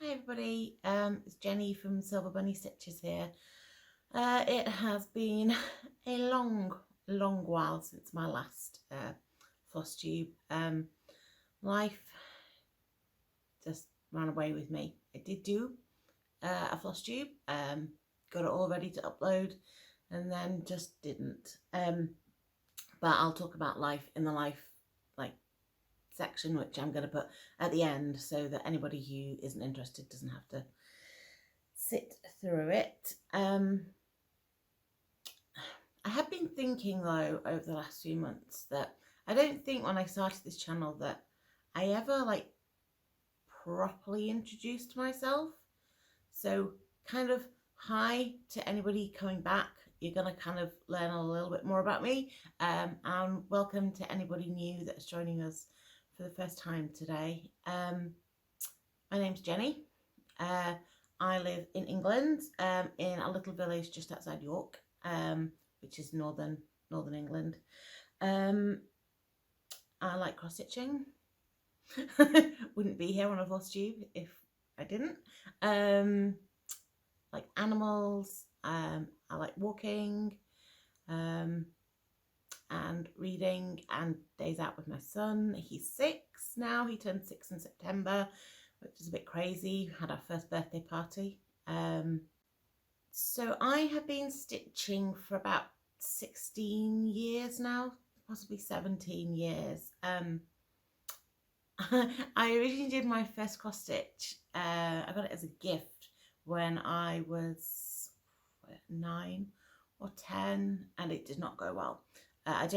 Hi everybody, it's Jenny from Silver Bunny Stitches here. It has been a long while since my last Flosstube. Life just ran away with me. I did do a Flosstube, got it all ready to upload and then just didn't. But I'll talk about life in the life section, which I'm going to put at the end so that anybody who isn't interested doesn't have to sit through it. I have been thinking though over the last few months that I don't think when I started this channel that I ever properly introduced myself. So kind of hi to anybody coming back. You're going to kind of learn a little bit more about me, and welcome to anybody new that's joining us for the first time today. My name's Jenny. I live in England, in a little village just outside York, which is northern England. I like cross stitching. Wouldn't be here on a Flosstube if I didn't. Like animals. I like walking. And reading and days out with my son. He's 6 now. He turned 6 in September, which is a bit crazy. We had our first birthday party. So I have been stitching for about 16 years now, possibly 17 years. I originally did my first cross stitch. I got it as a gift when I was 9 or 10, and it did not go well. I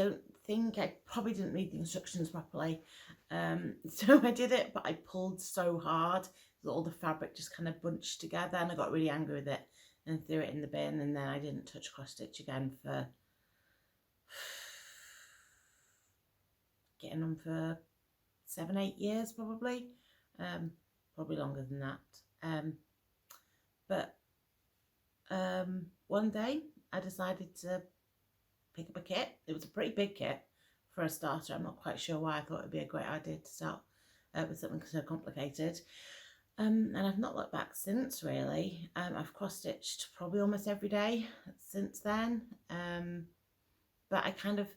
probably didn't read the instructions properly. So I did it, but I pulled so hard that all the fabric just kind of bunched together, and I got really angry with it and threw it in the bin, and then I didn't touch cross stitch again for getting on for 7-8 years probably. Probably longer than that. But one day I decided to pick up a kit. It was a pretty big kit for a starter. I'm not quite sure why I thought it would be a great idea to start with something so complicated. And I've not looked back since, really. I've cross-stitched probably almost every day since then. But I kind of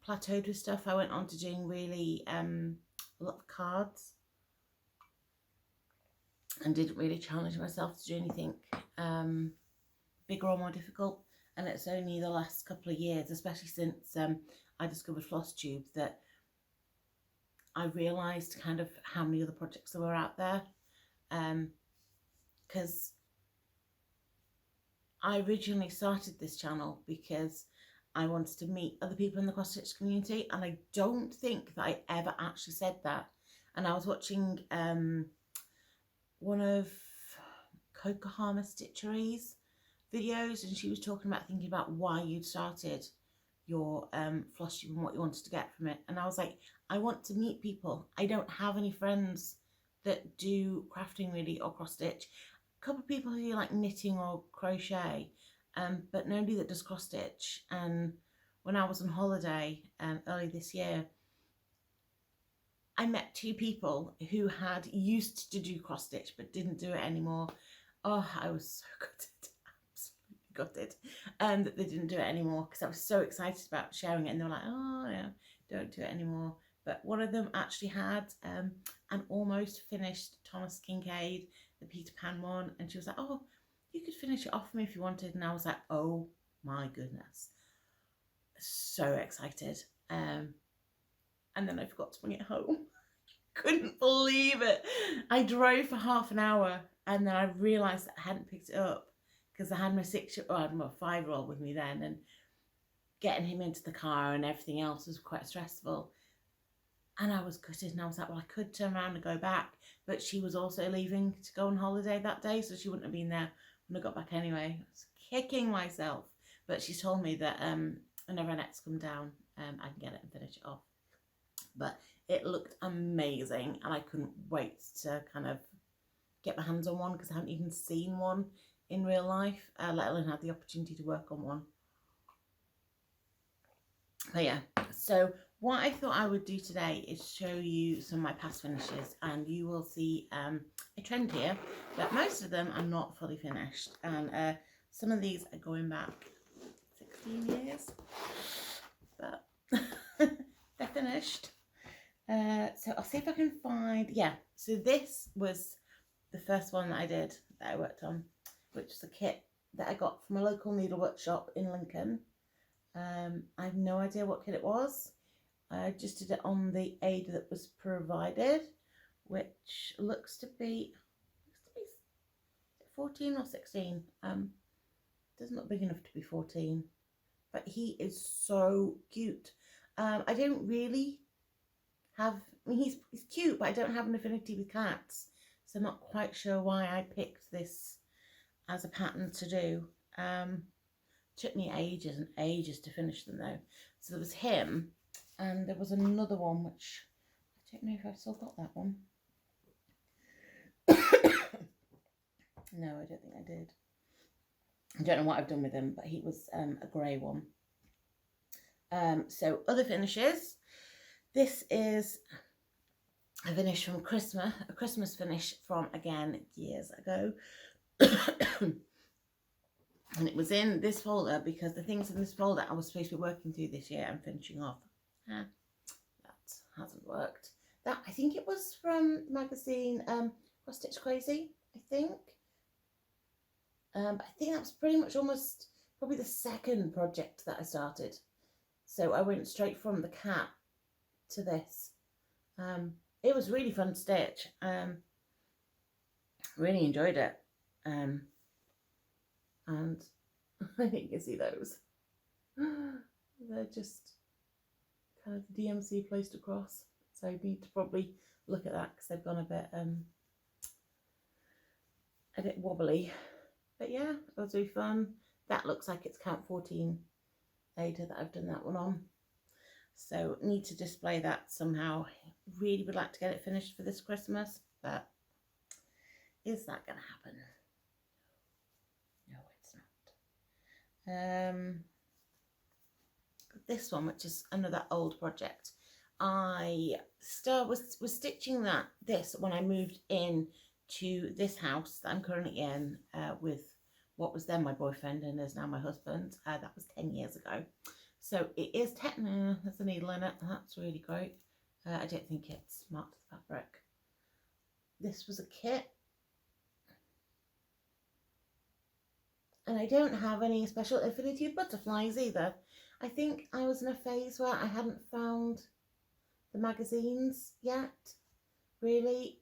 plateaued with stuff. I went on to doing really a lot of cards and didn't really challenge myself to do anything bigger or more difficult. And it's only the last couple of years, especially since I discovered Flosstube, that I realised kind of how many other projects there were out there. Because I originally started this channel because I wanted to meet other people in the cross stitch community, and I don't think that I ever actually said that. And I was watching one of Kokohama Stitchery's videos, and she was talking about thinking about why you'd started your Flosstube and what you wanted to get from it. And I was like, I want to meet people. I don't have any friends that do crafting really or cross stitch. A couple of people who do like knitting or crochet, but nobody that does cross stitch. And when I was on holiday early this year, I met 2 people who had used to do cross stitch but didn't do it anymore. Oh, I was so gutted that they didn't do it anymore, because I was so excited about sharing it, and they were like, oh yeah, don't do it anymore. But one of them actually had an almost finished Thomas Kincaid, the Peter Pan one, and she was like, oh, you could finish it off for me if you wanted. And I was like, oh my goodness, so excited. And then I forgot to bring it home. Couldn't believe it. I drove for half an hour, and then I realised that I hadn't picked it up, because I had my 5-year-old with me then, and getting him into the car and everything else was quite stressful. And I was gutted, and I was like, well, I could turn around and go back, but she was also leaving to go on holiday that day, so she wouldn't have been there when I got back anyway. I was kicking myself, but she told me that whenever I next come down, I can get it and finish it off. But it looked amazing, and I couldn't wait to kind of get my hands on one, because I haven't even seen one in real life, let alone had the opportunity to work on one. But yeah, so what I thought I would do today is show you some of my past finishes, and you will see a trend here that most of them are not fully finished, and some of these are going back 16 years, but they're finished. So I'll see if I can find, yeah, so this was the first one that I did, that I worked on, which was a kit that I got from a local needlework shop in Lincoln. I have no idea what kit it was. I just did it on the aid that was provided, which looks to be 14 or 16. Doesn't look big enough to be 14, but he is so cute. I don't really have, I mean, he's cute, but I don't have an affinity with cats, so I'm not quite sure why I picked this as a pattern to do. Took me ages and ages to finish them though. So there was him, and there was another one which I don't know if I've still got that one. No, I don't think I did. I don't know what I've done with him, but he was a grey one. So other finishes. This is a finish from Christmas, a Christmas finish from, again, years ago. And it was in this folder because the things in this folder I was supposed to be working through this year and finishing off. That hasn't worked. That, I think it was from the magazine Cross Stitch Crazy, I think. But I think that was pretty much almost probably the second project that I started. So I went straight from the cat to this. It was really fun to stitch. Really enjoyed it. And I think you can see those. They're just kind of DMC placed across. So I need to probably look at that because they've gone a bit wobbly. But yeah, it was really fun. That looks like it's count 14 Ada that I've done that one on. So need to display that somehow. Really would like to get it finished for this Christmas, but is that going to happen? No, it's not. This one, which is another old project. I was stitching this when I moved in to this house that I'm currently in with what was then my boyfriend and is now my husband. That was 10 years ago. So it is technically, there's a needle in it. That's really great. I don't think it's marked the fabric. This was a kit. And I don't have any special affinity with butterflies either. I think I was in a phase where I hadn't found the magazines yet, really.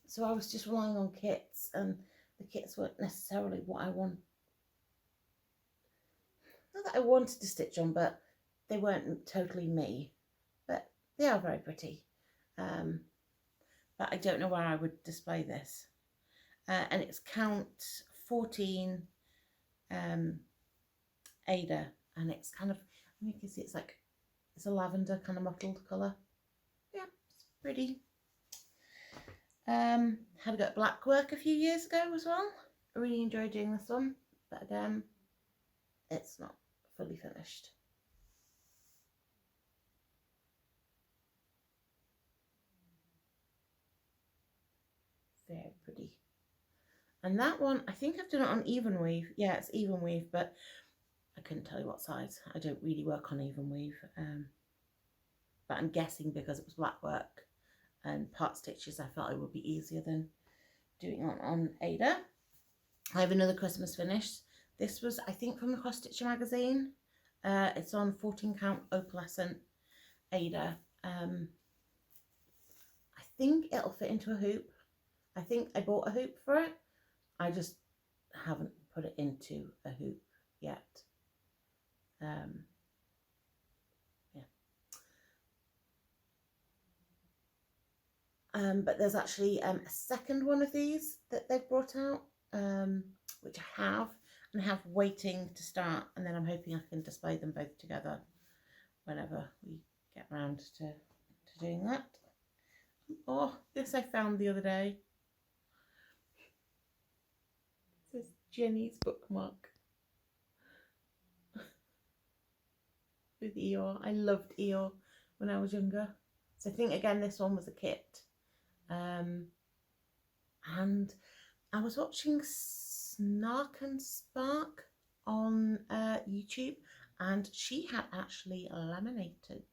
So I was just relying on kits, and the kits weren't necessarily what I want. Not that I wanted to stitch on, but they weren't totally me. But they are very pretty. But I don't know where I would display this. And it's count 14 Ada, and it's kind of, you can see it's a lavender kind of mottled colour. Yeah, it's pretty. Had a go at black work a few years ago as well. I really enjoyed doing this one, but again, it's not fully finished. Very pretty. And that one, I think I've done it on even weave. Yeah, it's even weave, but I couldn't tell you what size. I don't really work on even weave. But I'm guessing because it was black work and part stitches, I felt it would be easier than doing it on Ada. I have another Christmas finish. This was, I think, from the Cross Stitcher magazine. It's on 14 count opalescent Ada. I think it'll fit into a hoop. I think I bought a hoop for it. I just haven't put it into a hoop yet. Yeah. But there's actually a second one of these that they've brought out, which I have, and I have waiting to start, and then I'm hoping I can display them both together whenever we get around to doing that. Oh, this I found the other day. This is Jenny's bookmark with Eeyore. I loved Eeyore when I was younger. So I think again this one was a kit. And I was watching Snark and Spark on YouTube, and she had actually laminated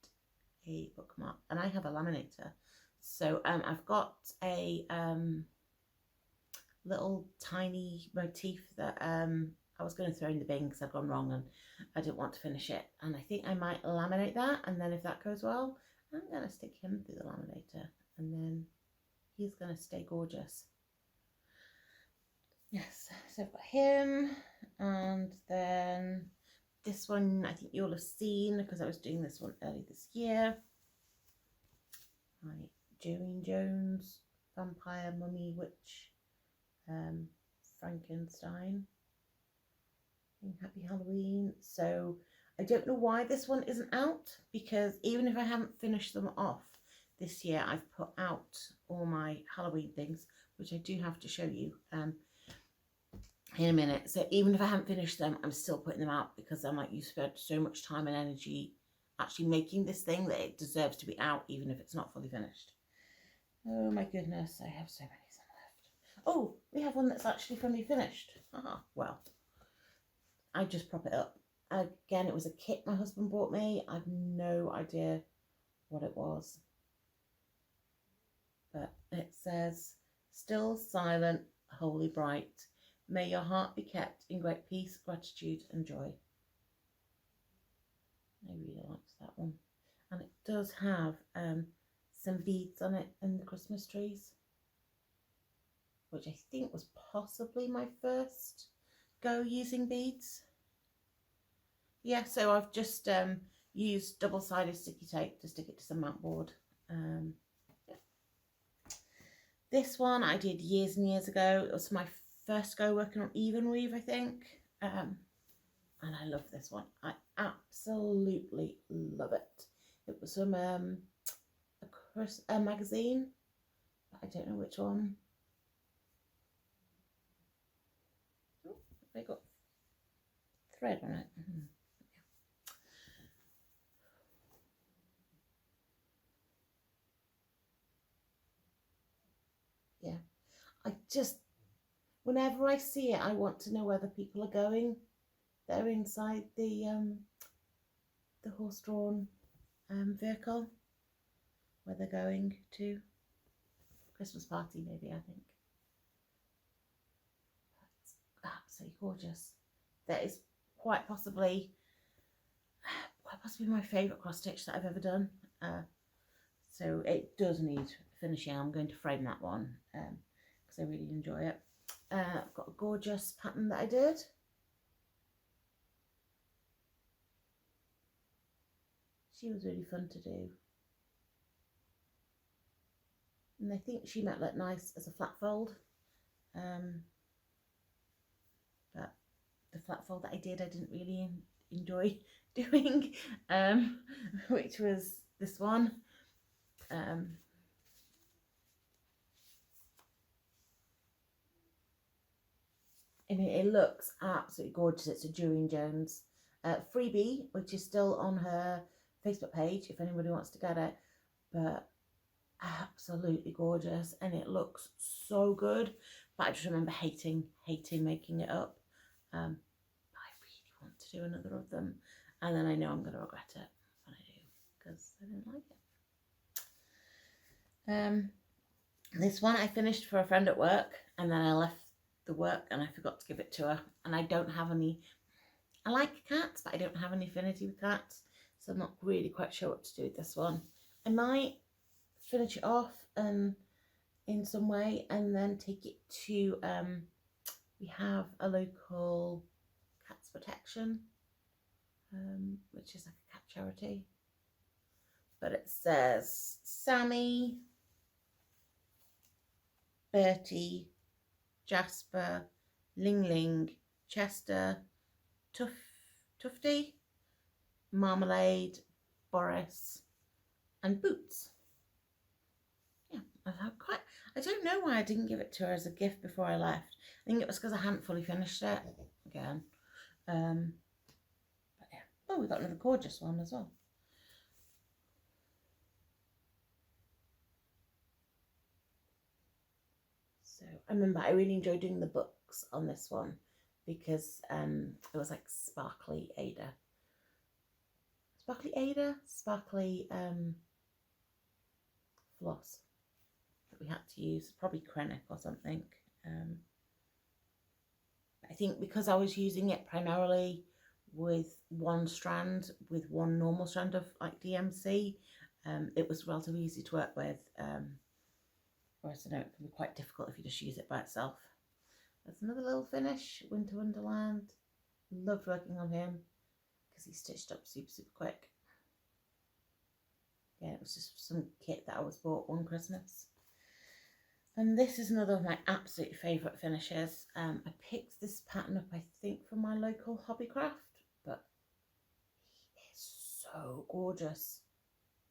a bookmark, and I have a laminator. So I've got a little tiny motif that I was going to throw in the bin because I'd gone wrong and I didn't want to finish it. And I think I might laminate that, and then if that goes well, I'm going to stick him through the laminator, and then he's going to stay gorgeous. Yes, so I've got him, and then this one I think you'll have seen because I was doing this one early this year. Right, Jolene Jones, Vampire, Mummy, Witch, Frankenstein. Happy Halloween. So I don't know why this one isn't out, because even if I haven't finished them off this year, I've put out all my Halloween things, which I do have to show you in a minute. So even if I haven't finished them, I'm still putting them out because I'm like, you spent so much time and energy actually making this thing that it deserves to be out, even if it's not fully finished. Oh my goodness, I have so many left. Oh, we have one that's actually fully finished. Well, I just prop it up. Again, it was a kit my husband bought me. I've no idea what it was, but it says, "Still silent, holy bright. May your heart be kept in great peace, gratitude and joy." I really liked that one. And it does have some beads on it and the Christmas trees, which I think was possibly my first go using beads. Yeah, so I've just used double-sided sticky tape to stick it to some mat board. Yeah. This one I did years and years ago. It was my first go working on even weave, I think. And I love this one. I absolutely love it. It was from a magazine, but I don't know which one. Oh, they got thread on it. Yeah, I just, whenever I see it, I want to know whether people are going. They're inside the horse-drawn vehicle, where they're going to. Christmas party, maybe, I think. It's absolutely gorgeous. That is quite possibly my favourite cross stitch that I've ever done. So it does need finishing. I'm going to frame that one because I really enjoy it. I've got a gorgeous pattern that I did. She was really fun to do. And I think she might look nice as a flat fold. But the flat fold that I did, I didn't really enjoy doing, which was this one. And it looks absolutely gorgeous. It's a Jolene Jones freebie, which is still on her Facebook page if anybody wants to get it. But absolutely gorgeous, and it looks so good. But I just remember hating making it up. I really want to do another of them, and then I know I'm going to regret it when I do because I didn't like it. This one I finished for a friend at work, and then I left the work and I forgot to give it to her. And I don't have any. I like cats, but I don't have any affinity with cats, so I'm not really quite sure what to do with this one. I might finish it off and in some way, and then take it to we have a local cats protection, which is like a cat charity, but it says Sammy, Bertie, Jasper, Ling Ling, Chester, Tufty, Marmalade, Boris and Boots. I don't know why I didn't give it to her as a gift before I left. I think it was because I hadn't fully finished it again. But yeah. Oh, we got another gorgeous one as well. So I remember I really enjoyed doing the books on this one because it was like sparkly Ada. Sparkly floss that we had to use, probably Krennic or something. I think because I was using it primarily with one strand, with one normal strand of like DMC, it was relatively easy to work with. Whereas I know it can be quite difficult if you just use it by itself. That's another little finish, Winter Wonderland. Loved working on him because he stitched up super quick. Yeah, it was just some kit that I was bought one Christmas. And this is another of my absolute favourite finishes. I picked this pattern up, I think, from my local Hobbycraft, but he is so gorgeous.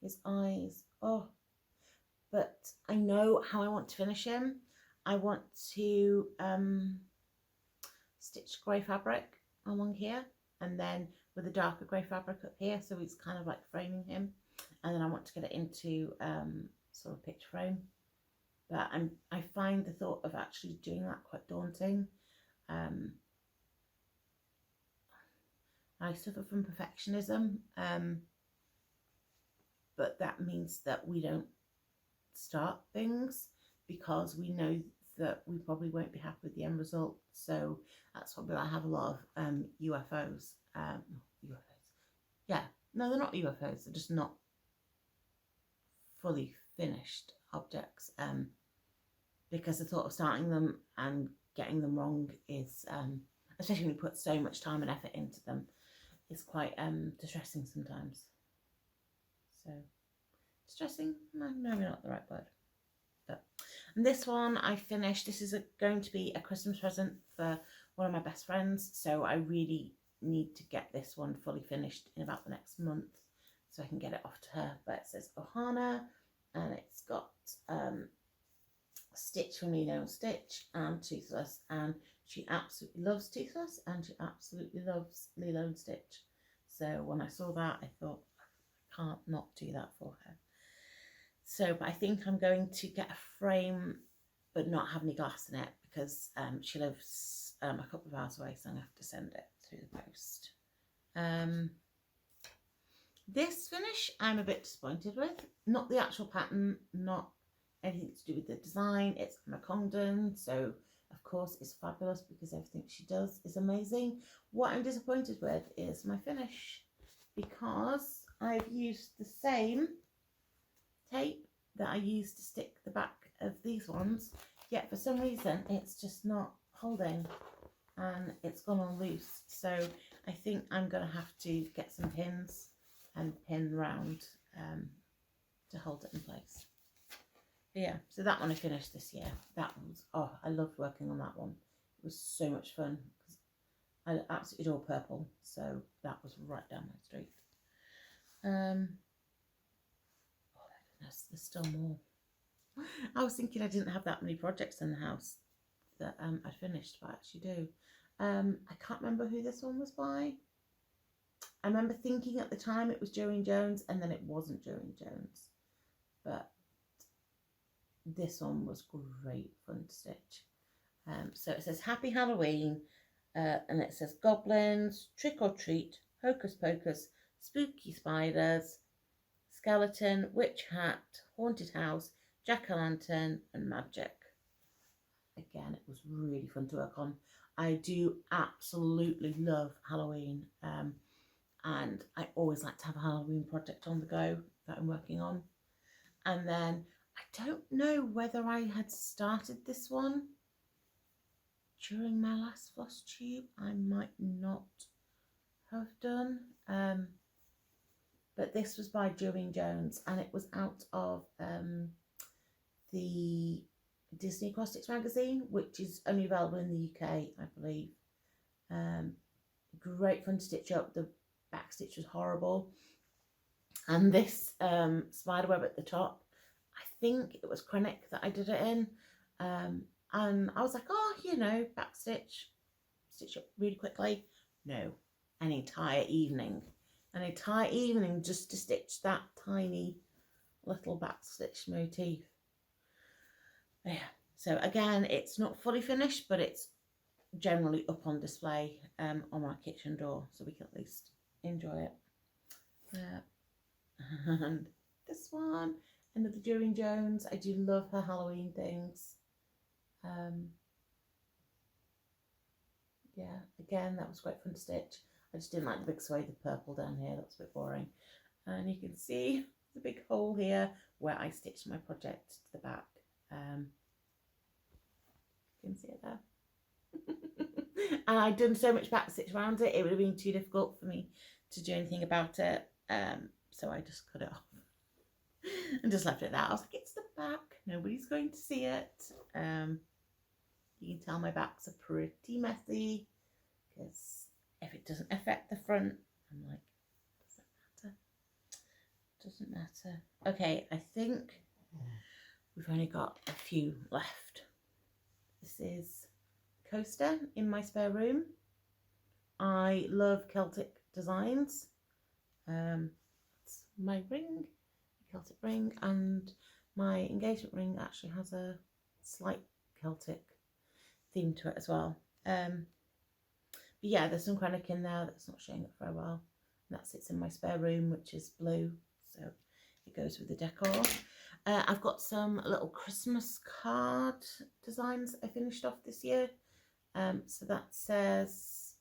His eyes, oh. But I know how I want to finish him. I want to stitch grey fabric along here, and then with a darker grey fabric up here, so it's kind of like framing him. And then I want to get it into sort of picture frame. But I find the thought of actually doing that quite daunting. I suffer from perfectionism, but that means that we don't start things because we know that we probably won't be happy with the end result. So that's probably why I have a lot of UFOs. Yeah, no, they're not UFOs. They're just not fully finished objects. Because the thought of starting them and getting them wrong is, especially when you put so much time and effort into them, is quite distressing sometimes. So, distressing? No, maybe not the right word. But, and this one I finished. This is going to be a Christmas present for one of my best friends. So I really need to get this one fully finished in about the next month so I can get it off to her. But it says Ohana, and it's got Stitch from Lilo and Stitch and Toothless, and she absolutely loves Toothless and she absolutely loves Lilo and Stitch. So when I saw that, I thought, I can't not do that for her. So, but I think I'm going to get a frame but not have any glass in it because she lives a couple of hours away, so I'm going to have to send it through the post. This finish I'm a bit disappointed with. Not the actual pattern, not anything to do with the design. It's Emma Congdon, so of course it's fabulous because everything she does is amazing. What I'm disappointed with is my finish, because I've used the same tape that I used to stick the back of these ones, yet for some reason it's just not holding and it's gone all loose. So I think I'm going to have to get some pins and pin round to hold it in place. But yeah, so that one I finished this year. That was, oh, I loved working on that one. It was so much fun because I absolutely adore purple, so that was right down my street. Oh my goodness, there's still more. I was thinking I didn't have that many projects in the house that I finished, but I actually do. I can't remember who this one was by. I remember thinking at the time it was Joey Jones, and then it wasn't Joey Jones. But this one was great fun to stitch. So it says Happy Halloween, and it says goblins, trick or treat, hocus pocus, spooky spiders, skeleton, witch hat, haunted house, jack-o'-lantern, and magic. Again, it was really fun to work on. I do absolutely love Halloween, and I always like to have a Halloween project on the go that I'm working on. And then I don't know whether I had started this one during my last Flosstube. I might not have done. But this was by Joey Jones, and it was out of the Disney Acrostics magazine, which is only available in the UK, I believe. Great fun to stitch up. The back stitch was horrible. And this spiderweb at the top, I think it was Krennic that I did it in. And I was like, oh, you know, back stitch up really quickly. No, an entire evening just to stitch that tiny little back stitch motif. Yeah, So again, it's not fully finished, but it's generally up on display on my kitchen door, so we can at least enjoy it. And this one, another Durine Jones. I do love her Halloween things. Yeah, again, that was quite fun to stitch. I just didn't like the big swathe of purple down here. That's a bit boring. And you can see the big hole here where I stitched my project to the back. You can see it there. And I'd done so much back stitch around it, it would have been too difficult for me to do anything about it. So I just cut it off and just left it there. I was like, it's the back, nobody's going to see it. You can tell my backs are pretty messy because if it doesn't affect the front, I'm like, doesn't matter. Okay, I think we've only got a few left. This is a coaster in my spare room. I love Celtic designs. It's my ring, a Celtic ring, and my engagement ring actually has a slight Celtic theme to it as well. But yeah, there's some Krennic in there that's not showing up very well. And that sits in my spare room, which is blue, so it goes with the decor. I've got some little Christmas card designs I finished off this year. So that says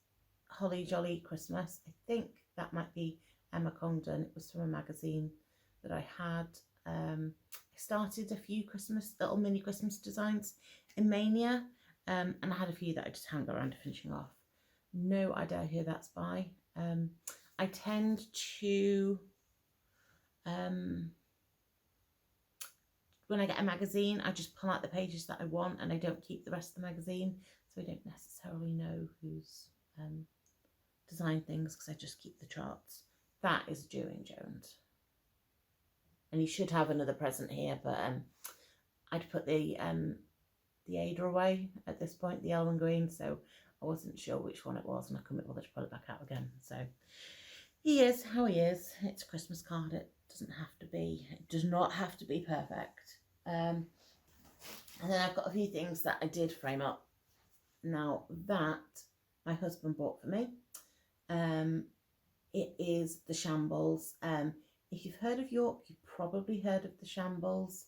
Holly Jolly Christmas. I think that might be Emma Congdon. It was from a magazine that I had. I started a few little mini Christmas designs in Mania, and I had a few that I just haven't got around to finishing off. No idea who that's by. I tend to, when I get a magazine, I just pull out the pages that I want and I don't keep the rest of the magazine, so I don't necessarily know who's designed things because I just keep the charts. That is Durine Jones. And you should have another present here, but I'd put the Ada away at this point, the Elven Green, so I wasn't sure which one it was and I couldn't bother to pull it back out again. So he is how he is. It's a Christmas card. It does not have to be perfect. And then I've got a few things that I did frame up. Now that my husband bought for me. It is the Shambles. If you've heard of York, you've probably heard of the Shambles.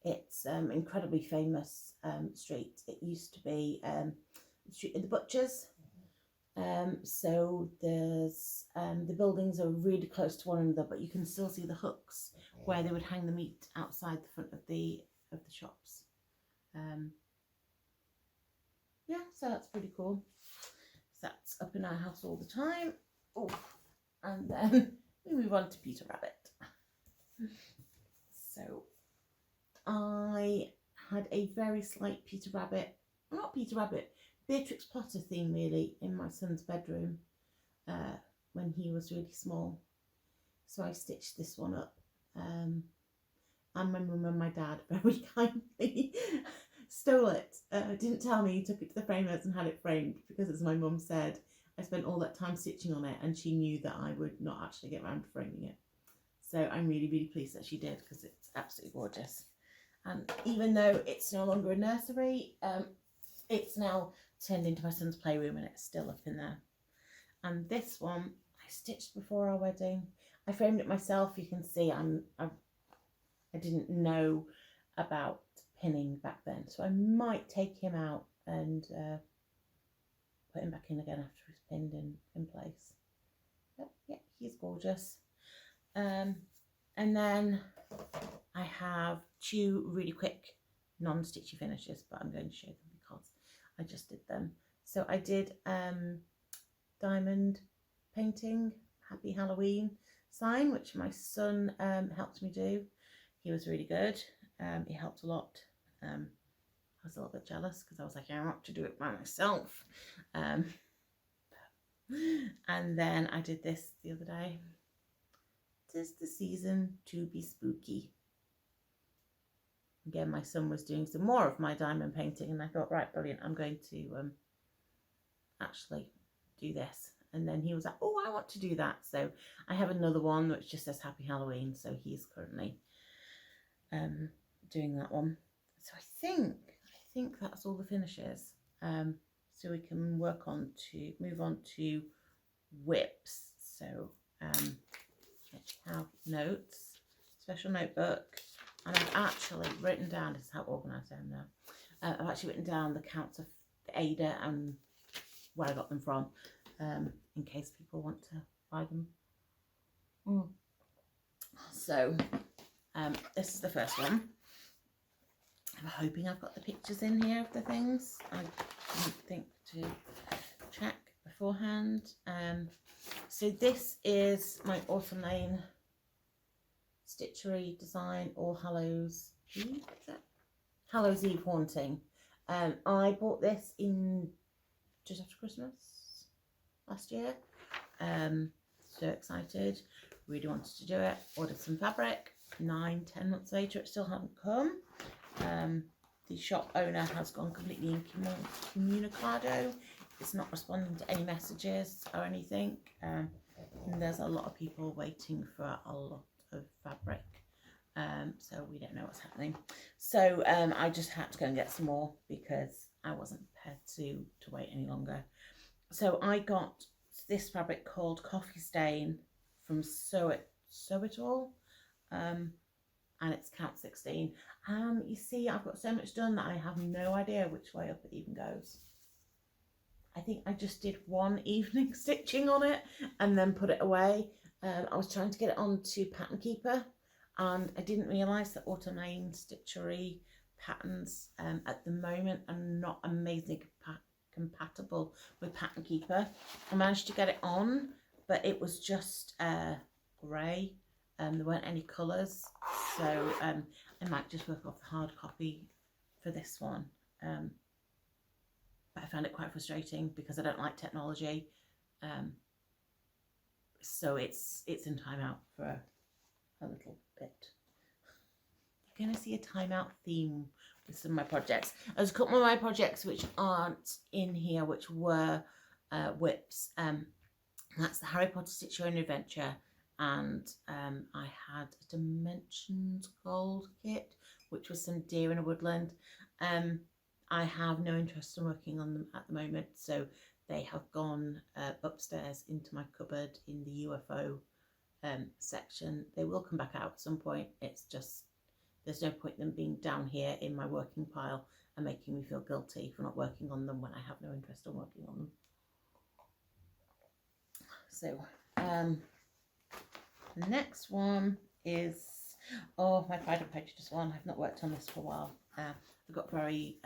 It's incredibly famous street. It used to be the street of the butchers. So there's the buildings are really close to one another, but you can still see the hooks where they would hang the meat outside the front of the shops. Yeah, so that's pretty cool. So that's up in our house all the time. Oh, and then we move on to Peter Rabbit. So I had a very slight Beatrix Potter theme really in my son's bedroom when he was really small. So I stitched this one up. And my mum and my dad very kindly stole it. Didn't tell me, took it to the framers and had it framed because, as my mum said, I spent all that time stitching on it and she knew that I would not actually get around to framing it. So I'm really, really pleased that she did because it's absolutely gorgeous. And even though it's no longer a nursery, it's now turned into my son's playroom and it's still up in there. And this one I stitched before our wedding. I framed it myself. You can see I didn't know about pinning back then, so I might take him out and put him back in again after he's pinned in place. But yeah, he's gorgeous. And then I have two really quick non-stitchy finishes, but I'm going to show them because I just did them. So I did diamond painting Happy Halloween sign, which my son helped me do. He was really good. He helped a lot. I was a little bit jealous because I was like, I want to do it by myself. And then I did this the other day. 'Tis the season to be spooky. Again, my son was doing some more of my diamond painting and I thought, right, brilliant, I'm going to actually do this. And then he was like, oh, I want to do that. So I have another one which just says Happy Halloween. So he's currently doing that one. So I think think that's all the finishes. So we can move on to WIPs. So I have notes, special notebook, and I've actually written down, this is how organised I am now, I've actually written down the counts of the Ada and where I got them from, in case people want to buy them. So this is the first one. I'm hoping I've got the pictures in here of the things. I didn't think to check beforehand. So this is my Autumn Lane Stitchery design, All Hallows Eve, is it? Hallows Eve Haunting. I bought this in just after Christmas last year. So excited, really wanted to do it. Ordered some fabric. 9-10 months later, it still hasn't come. The shop owner has gone completely incommunicado. It's not responding to any messages or anything. And there's a lot of people waiting for a lot of fabric. So we don't know what's happening. So I just had to go and get some more because I wasn't prepared to wait any longer. So I got this fabric called Coffee Stain from Sew It All. And it's count 16. You see, I've got so much done that I have no idea which way up it even goes. I think I just did one evening stitching on it and then put it away. I was trying to get it onto Pattern Keeper, and I didn't realise that Autumn Lane Stitchery patterns at the moment are not amazingly compatible with Pattern Keeper. I managed to get it on, but it was just grey. There weren't any colours, so I might just work off the hard copy for this one. But I found it quite frustrating because I don't like technology. So it's in timeout for a little bit. You're going to see a timeout theme with some of my projects. There's a couple of my projects which aren't in here, which were WIPs. That's the Harry Potter Stitch Your Own Adventure. And I had a Dimensions Gold kit, which was some deer in a woodland. I have no interest in working on them at the moment, so they have gone upstairs into my cupboard in the UFO section. They will come back out at some point. It's just, there's no point in them being down here in my working pile and making me feel guilty for not working on them when I have no interest in working on them. So, the next one is, my Pride and Prejudice one. I've not worked on this for a while. I got very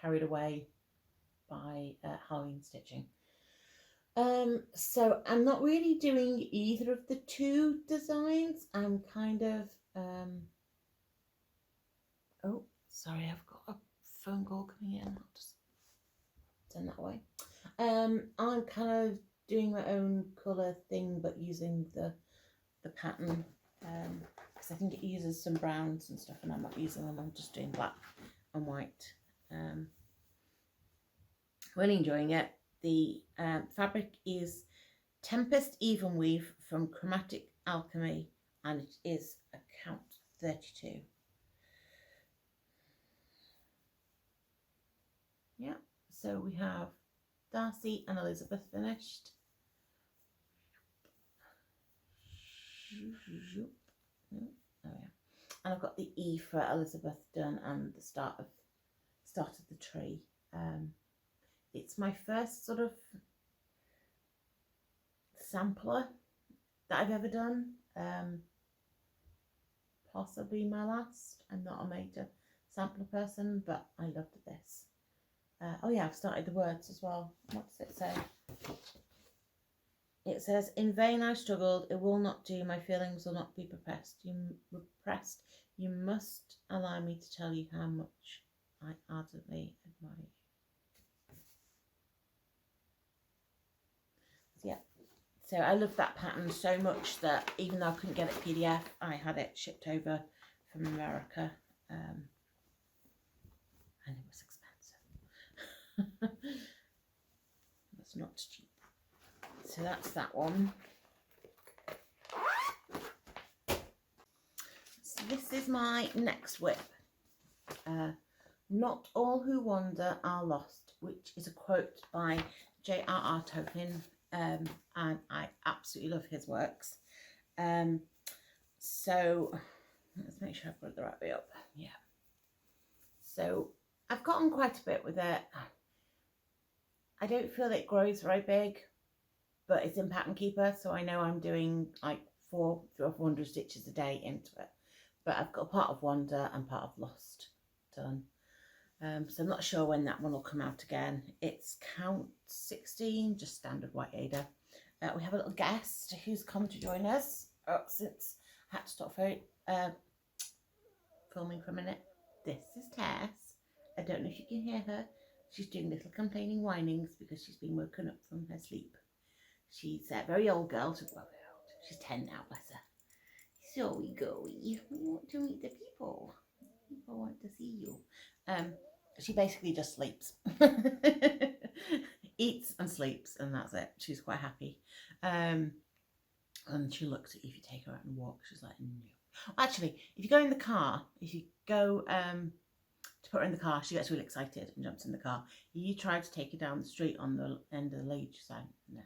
carried away by Halloween stitching. So I'm not really doing either of the two designs. I'm kind of, oh, sorry, I've got a phone call coming in. I'll just send that away. I'm kind of doing my own colour thing, but using the pattern, because I think it uses some browns and stuff, and I'm not using them. I'm just doing black and white. Really enjoying it. The fabric is Tempest Even Weave from Chromatic Alchemy, and it is a count 32. Yeah, so we have Darcy and Elizabeth finished. Oh yeah, and I've got the E for Elizabeth done and the start of the tree. It's my first sort of sampler that I've ever done. Possibly my last. I'm not a major sampler person, but I loved this. Oh yeah, I've started the words as well. What does it say? It says, "In vain I struggled, it will not do, my feelings will not be repressed. You must allow me to tell you how much I ardently admire you." So, yeah, so I love that pattern so much that even though I couldn't get it PDF, I had it shipped over from America, and it was expensive. It's not cheap. So that's that one. So this is my next WIP. Not all who wander are lost, which is a quote by J.R.R. Tolkien, and I absolutely love his works. So let's make sure I've got it the right way up. Yeah. So I've gotten quite a bit with it. I don't feel it grows very big, but it's in Pattern Keeper, so I know I'm doing like 300 or 400 stitches a day into it. But I've got part of Wander and part of Lost done. So I'm not sure when that one will come out again. It's count 16, just standard white Ada. We have a little guest who's come to join us since I had to stop filming for a minute. This is Tess. I don't know if you can hear her. She's doing little complaining whinings because she's been woken up from her sleep. She's a very old girl, so she's 10 now, bless her. So we want to meet the people. People want to see you. She basically just sleeps. Eats and sleeps, and that's it. She's quite happy. And she looks at you if you take her out and walk. She's like, no. Actually, if you go in the car, if you go to put her in the car, she gets really excited and jumps in the car. You try to take her down the street on the end of the lane, she's like, no.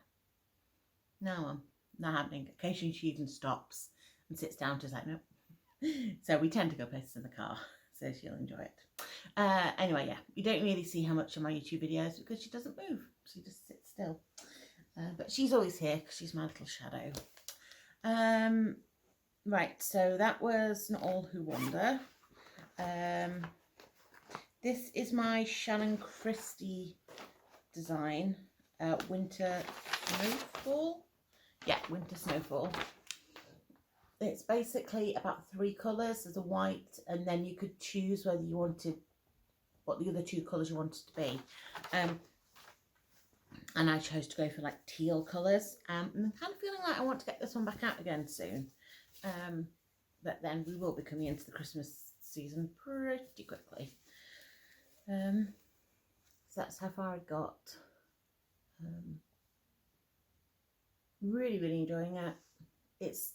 No, Mum, not happening. Occasionally she even stops and sits down, she's like, nope. So we tend to go places in the car, so she'll enjoy it. Anyway, yeah, you don't really see her much in my YouTube videos because she doesn't move. She just sits still. But she's always here because she's my little shadow. Right, so that was Not All Who Wander. This is my Shannon Christie design, Winter Snowfall. Yeah, Winter Snowfall. It's basically about 3 colours. There's a white, and then you could choose whether you wanted what the other 2 colours you wanted to be. And I chose to go for like teal colours. And I'm kind of feeling like I want to get this one back out again soon. But then we will be coming into the Christmas season pretty quickly. So that's how far I got. Really, really enjoying it. It's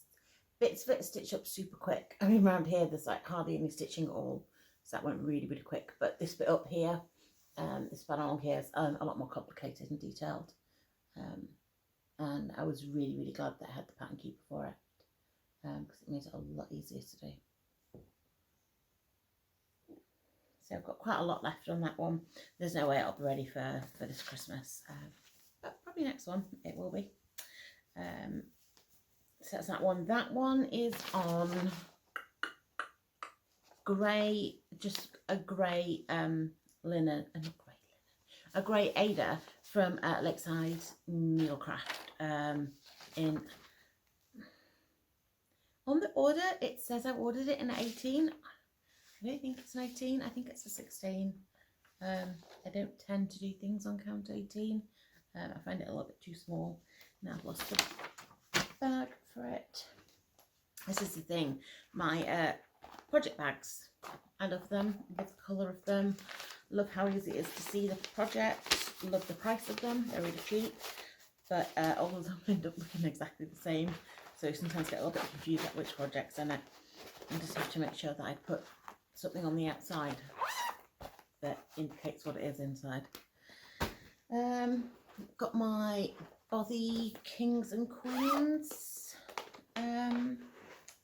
bits of it stitched up super quick. I mean, around here there's like hardly any stitching at all, so that went really, really quick. But this bit up here, this bit along here is a lot more complicated and detailed. And I was really, really glad that I had the Pattern Keeper for it, because it made it a lot easier to do. So I've got quite a lot left on that one. There's no way it'll be ready for this Christmas, but probably next one it will be. So that's that one. That one is on grey, just a grey linen, a grey Ada from Lakeside Needlecraft. On the order it says I've ordered it in 18. I don't think it's an 18. I think it's a 16. I don't tend to do things on count 18. I find it a little bit too small. Now I've lost the bag for it. This is the thing, my project bags, I love them, love the colour of them, love how easy it is to see the project, love the price of them, they're really cheap, but all of them end up looking exactly the same, so sometimes I get a little bit confused at which project's in it, and just have to make sure that I put something on the outside that indicates what it is inside. Got my Bothy Kings and Queens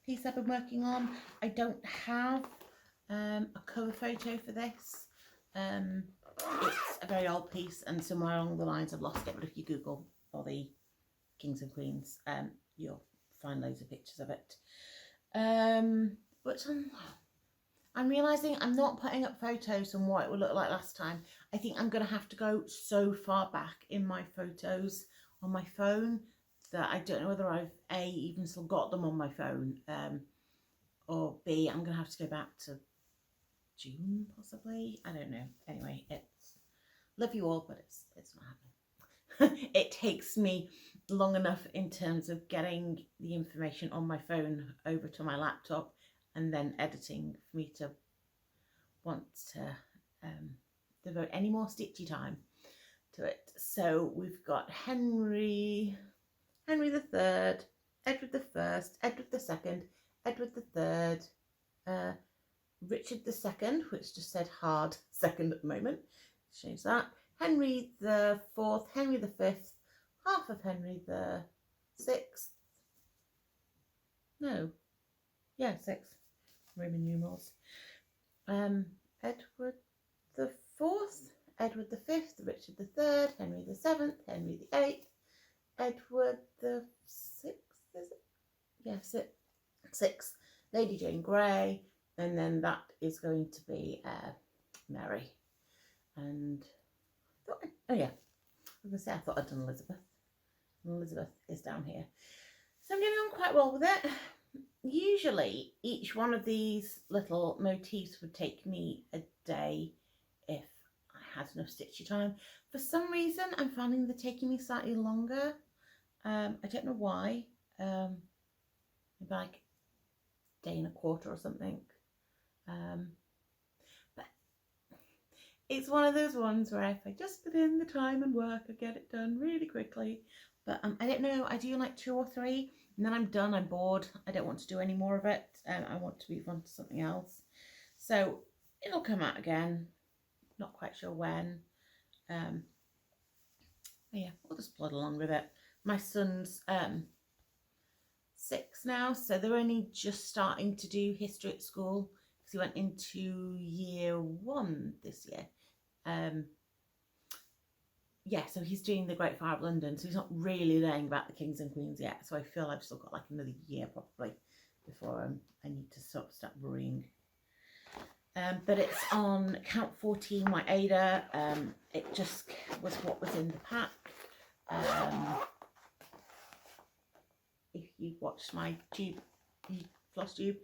piece I've been working on. I don't have a cover photo for this. It's a very old piece and somewhere along the lines I've lost it, but if you Google Bothy Kings and Queens, you'll find loads of pictures of it. But I'm realising I'm not putting up photos on what it would look like last time. I think I'm going to have to go so far back in my photos on my phone that I don't know whether I've A, even still got them on my phone, or B, I'm going to have to go back to June possibly. I don't know. Anyway, it's love you all, but it's not happening. It takes me long enough in terms of getting the information on my phone over to my laptop and then editing for me to want to devote any more stitchy time to it. So we've got Henry the Third, Edward the First, Edward the Second, Edward the Third, Richard II, which just said hard second at the moment, shows that. Henry the IV, Henry the Fifth, half of Henry the Sixth. No, yeah, sixth. Roman numerals. Edward the Fourth, Edward the Fifth, Richard the Third, Henry the Seventh, Henry the Eighth, Edward the Sixth. Is it? Yes, sixth. Lady Jane Grey, and then that is going to be Mary. And oh yeah, I was going to say I thought I'd done Elizabeth. Elizabeth is down here. So I'm getting on quite well with it. Usually each one of these little motifs would take me a day if I had enough stitchy time. For some reason I'm finding they're taking me slightly longer. I don't know why. Maybe like a day and a quarter or something. But it's one of those ones where if I just put in the time and work, I get it done really quickly. But I don't know, I do like 2 or 3 and then I'm done, I'm bored, I don't want to do any more of it. I want to move on to something else. So it'll come out again, not quite sure when. Yeah, we'll just plod along with it. My son's 6 now, so they're only just starting to do history at school because he went into year 1 this year. Yeah, so he's doing the Great Fire of London, so he's not really learning about the kings and queens yet. So I feel I've still got like another year probably before I need to start worrying. But it's on count 14 my Ada. It just was what was in the pack. If you've watched my Flosstube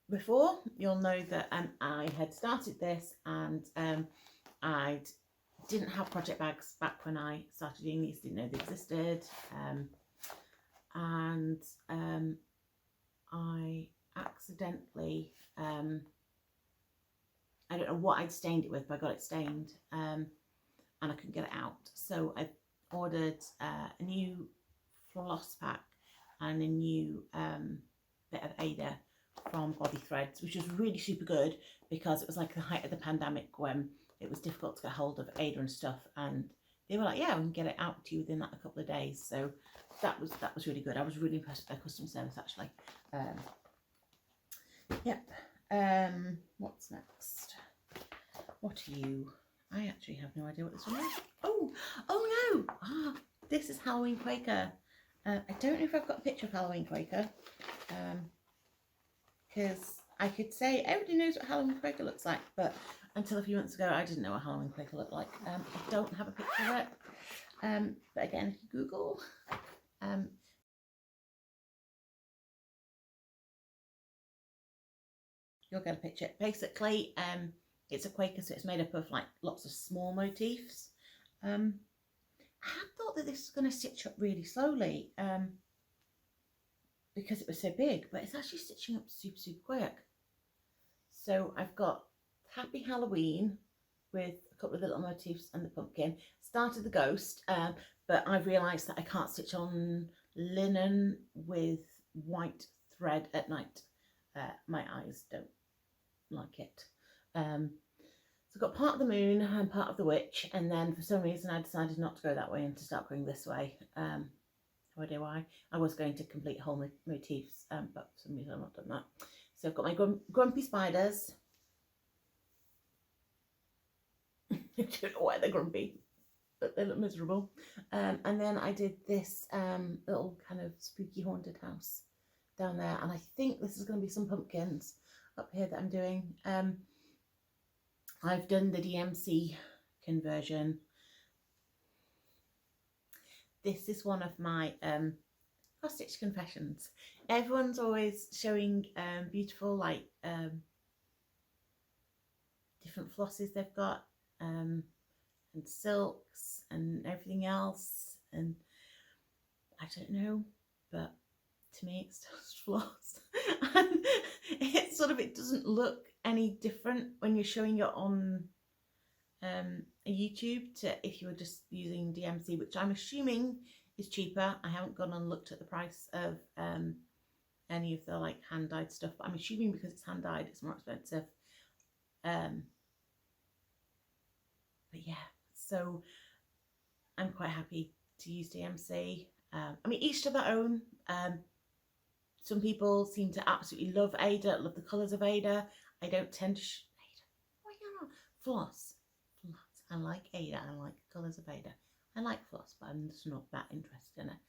before, you'll know that I had started this and I didn't have project bags back when I started doing these, didn't know they existed. I accidentally, I don't know what I'd stained it with, but I got it stained and I couldn't get it out. So I ordered a new floss pack and a new bit of Ada from Body Threads, which was really super good because it was like the height of the pandemic when it was difficult to get hold of Ada and stuff, and they were like, yeah, we can get it out to you within like a couple of days. So that was really good. I was really impressed with their customer service actually. Yep. What's next? What are you? I actually have no idea what this one is. Oh no! Ah, this is Halloween Quaker. I don't know if I've got a picture of Halloween Quaker, because I could say everybody knows what Halloween Quaker looks like, but until a few months ago I didn't know what Halloween Quaker looked like. I don't have a picture of it, but again, if you Google, you'll get a picture. Basically, it's a Quaker, so it's made up of like lots of small motifs. I had thought that this was going to stitch up really slowly because it was so big, but it's actually stitching up super quick. So I've got Happy Halloween with a couple of little motifs and the pumpkin. Started the ghost, but I've realised that I can't stitch on linen with white thread at night. My eyes don't like it. So I've got part of the moon and part of the witch, and then for some reason I decided not to go that way and to start going this way. No idea why. I was going to complete whole motifs, but for some reason I've not done that. So I've got my grumpy spiders. I don't know why they're grumpy, but they look miserable. And then I did this little kind of spooky haunted house down there, and I think this is going to be some pumpkins up here that I'm doing. I've done the DMC conversion. This is one of my cross-stitch confessions. Everyone's always showing beautiful like different flosses they've got and silks and everything else, and I don't know, but to me it's just floss. And it's sort of, it doesn't look any different when you're showing it on a YouTube to if you were just using DMC, which I'm assuming is cheaper. I haven't gone and looked at the price of any of the like hand dyed stuff, but I'm assuming because it's hand dyed it's more expensive. But yeah, so I'm quite happy to use DMC. I mean, each to their own. Some people seem to absolutely love Ada, love the colours of Ada. I don't tend to Ada. What are you on? Floss. I like Ada. I like the colours of Ada. I like floss, but I'm just not that interested in it.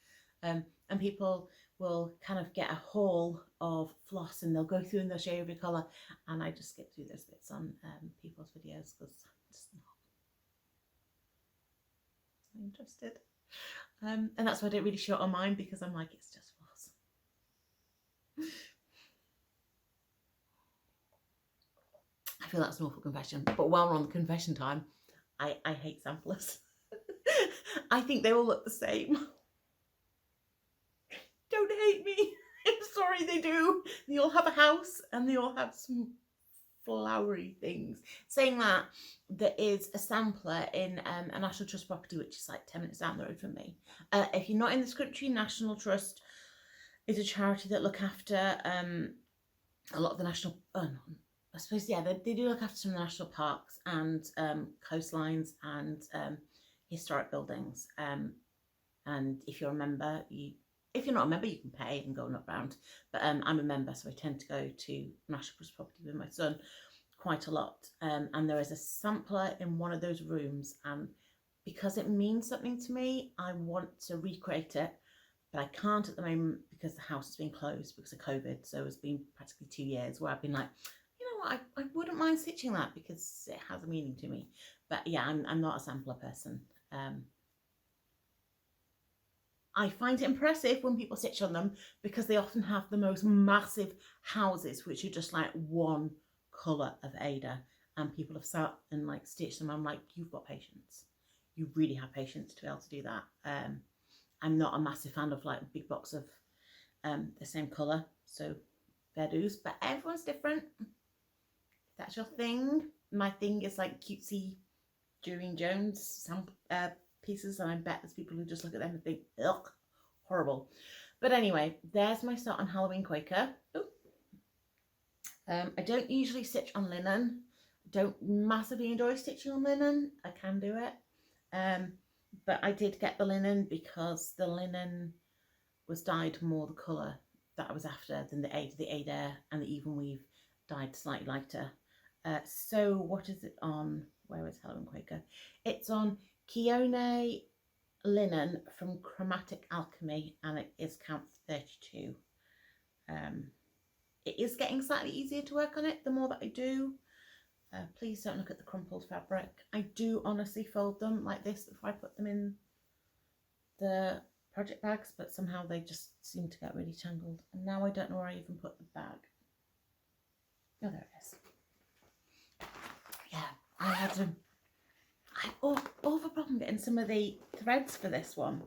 And people will kind of get a haul of floss and they'll go through and they'll show you every colour, and I just skip through those bits on people's videos because I'm just not interested. And that's why I don't really show it on mine, because I'm like, it's just floss. I feel that's an awful confession, but while we're on the confession time, I hate samplers. I think they all look the same. Don't hate me. I'm sorry, they do. They all have a house and they all have some flowery things. Saying that, there is a sampler in a National Trust property, which is like 10 minutes down the road from me. If you're not in this country, National Trust is a charity that look after a lot of the national, I suppose, yeah, they do look after some of the national parks and coastlines and historic buildings. And if you're a member, if you're not a member, you can pay and go and look around. But I'm a member, so I tend to go to National Trust property with my son quite a lot. And there is a sampler in one of those rooms, and because it means something to me, I want to recreate it, but I can't at the moment because the house has been closed because of COVID. So it's been practically 2 years where I've been like, you know what, I wouldn't mind stitching that because it has a meaning to me. But yeah, I'm not a sampler person. I find it impressive when people stitch on them because they often have the most massive houses, which are just like one colour of Ada, and people have sat and like stitched them. I'm like, you've got patience. You really have patience to be able to do that. I'm not a massive fan of like a big box of the same colour, so fair dues, but everyone's different. If that's your thing. My thing is like cutesy Julian Jones pieces, and I bet there's people who just look at them and think, ugh, horrible. But anyway, there's my start on Halloween Quaker. I don't usually stitch on linen. I don't massively enjoy stitching on linen. I can do it. But I did get the linen because the linen was dyed more the colour that I was after than the Ada and the even weave dyed slightly lighter. So what is it on? Where is Halloween Quaker? It's on Keone linen from Chromatic Alchemy, and it is count 32. It is getting slightly easier to work on it the more that I do. Please don't look at the crumpled fabric. I do honestly fold them like this before I put them in the project bags, but somehow they just seem to get really tangled. And now I don't know where I even put the bag. Oh, there it is. Yeah, I had an awful problem getting some of the threads for this one.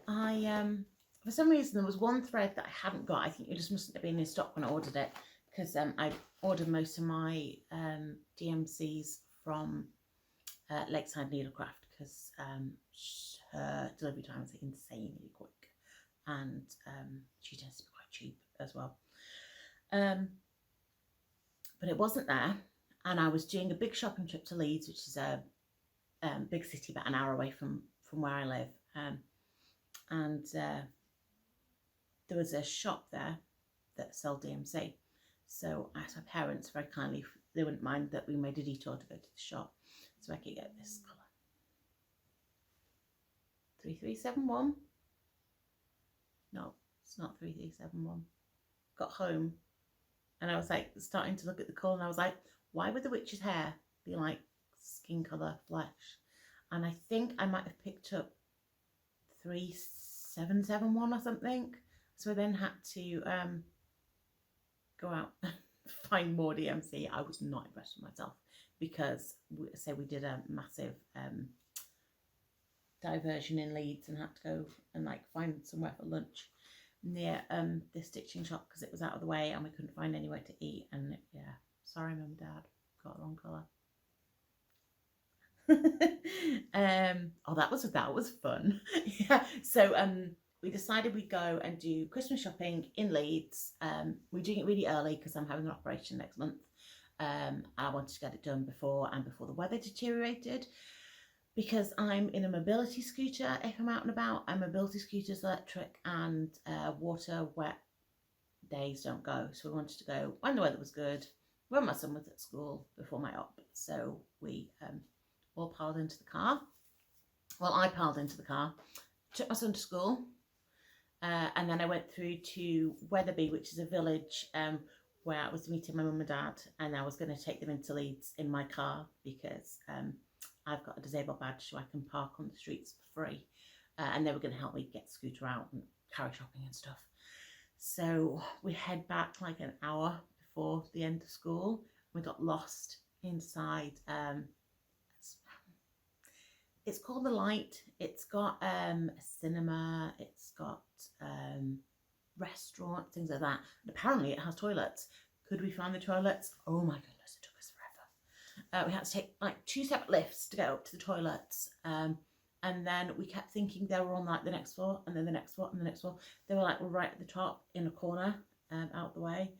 For some reason there was one thread that I hadn't got. I think it just mustn't have been in stock when I ordered it, because I ordered most of my DMCs from Lakeside Needlecraft, because her delivery time is insanely quick, and she tends to be quite cheap as well. But it wasn't there, and I was doing a big shopping trip to Leeds, which is a big city about an hour away from where I live, and there was a shop there that sold DMC. So I asked my parents very kindly if they wouldn't mind that we made a detour to go to the shop so I could get this colour. 3371? No, it's not 3371. Got home and I was like starting to look at the colour, and I was like, why would the witch's hair be like skin colour flesh? And I think I might have picked up 3771 or something. So I then had to go out and find more DMC. I was not impressed with myself because we did a massive diversion in Leeds and had to go and like find somewhere for lunch near the stitching shop because it was out of the way and we couldn't find anywhere to eat. And yeah, sorry mum and dad, got the wrong colour. Oh, that was fun. Yeah, so we decided we'd go and do Christmas shopping in Leeds. We're doing it really early because I'm having an operation next month. And I wanted to get it done before the weather deteriorated, because I'm in a mobility scooter. If I'm out and about, and mobility scooters electric, and water wet days don't go. So we wanted to go when the weather was good, when my son was at school, before my op. So we all piled into the car. Well, I piled into the car, took my son to school, and then I went through to Wetherby, which is a village where I was meeting my mum and dad, and I was going to take them into Leeds in my car because I've got a disabled badge, so I can park on the streets for free, and they were going to help me get the scooter out and carry shopping and stuff. So we head back like an hour before the end of school. We got lost inside. It's called The Light. It's got a cinema. It's got restaurant, things like that. And apparently it has toilets. Could we find the toilets? Oh my goodness, it took us forever. We had to take like 2 separate lifts to get up to the toilets. And then we kept thinking they were on like the next floor, and then the next floor, and the next floor. They were like right at the top in a corner, out the way.